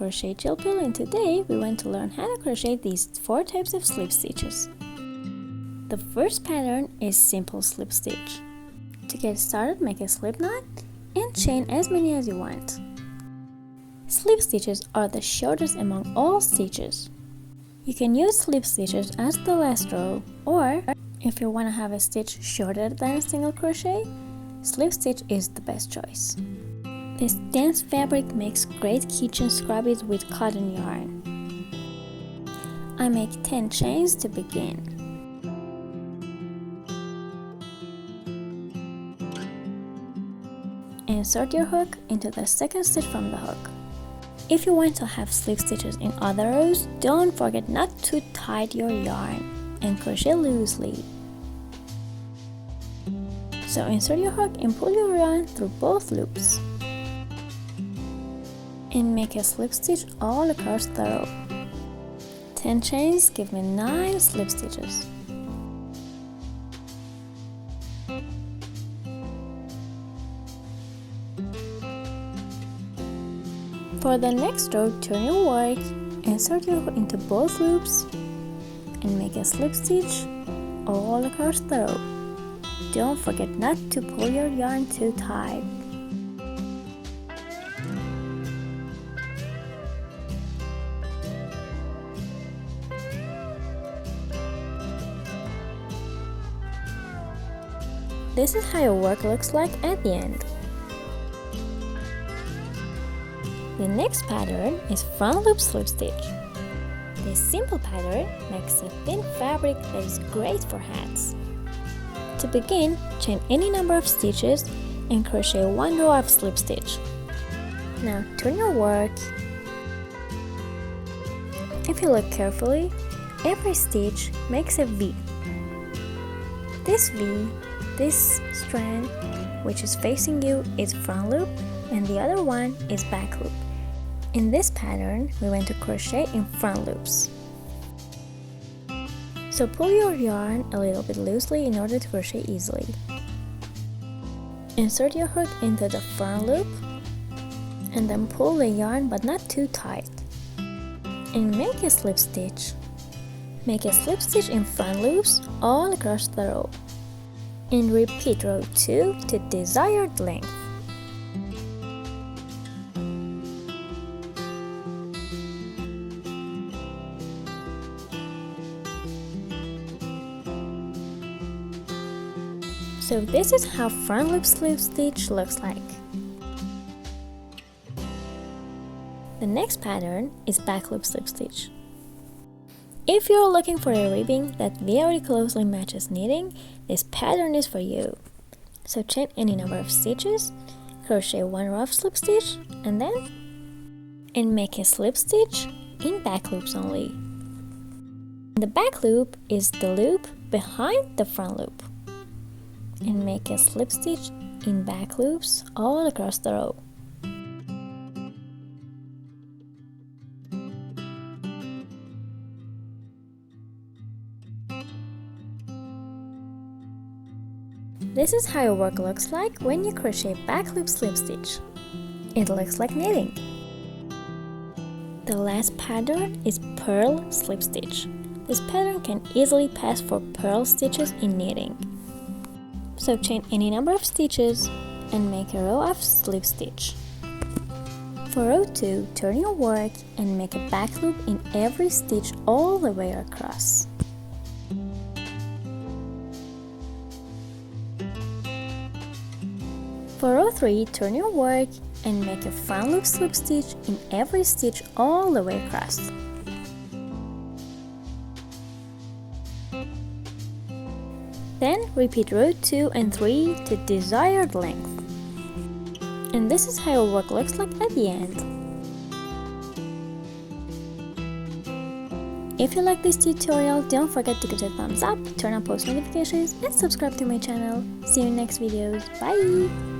Crochet Gel Pill, and today we want to learn how to crochet these 4 types of slip stitches. The first pattern is simple slip stitch. To get started, make a slip knot and chain as many as you want. Slip stitches are the shortest among all stitches. You can use slip stitches as the last row, or if you want to have a stitch shorter than a single crochet, slip stitch is the best choice. This dense fabric makes great kitchen scrubbies with cotton yarn. I make 10 chains to begin. Insert your hook into the second stitch from the hook. If you want to have slip stitches in other rows, don't forget not to tie your yarn and crochet loosely. So insert your hook and pull your yarn through both loops. And make a slip stitch all across the row. 10 chains give me 9 slip stitches. For the next row, turn your work, insert your hook into both loops, and make a slip stitch all across the row. Don't forget not to pull your yarn too tight. This is how your work looks like at the end. The next pattern is front loop slip stitch. This simple pattern makes a thin fabric that is great for hats. To begin, chain any number of stitches and crochet 1 row of slip stitch. Now turn your work. If you look carefully, every stitch makes a V. This strand, which is facing you, is front loop and the other one is back loop. In this pattern, we want to crochet in front loops. So pull your yarn a little bit loosely in order to crochet easily. Insert your hook into the front loop and then pull the yarn but not too tight. And make a slip stitch. Make a slip stitch in front loops all across the row. And repeat row 2 to desired length. So this is how front loop slip stitch looks like. The next pattern is back loop slip stitch. If you're looking for a ribbing that very closely matches knitting, this pattern is for you. So chain any number of stitches, crochet 1 row of slip stitch, and make a slip stitch in back loops only. The back loop is the loop behind the front loop. And make a slip stitch in back loops all across the row. This is how your work looks like when you crochet back loop slip stitch. It looks like knitting. The last pattern is purl slip stitch. This pattern can easily pass for purl stitches in knitting. So chain any number of stitches and make a row of slip stitch. For row 2, turn your work and make a back loop in every stitch all the way across. For row 3, turn your work and make a front loop slip stitch in every stitch all the way across. Then repeat row 2 and 3 to desired length. And this is how your work looks like at the end. If you like this tutorial, don't forget to give it a thumbs up, turn on post notifications, and subscribe to my channel. See you in next videos. Bye!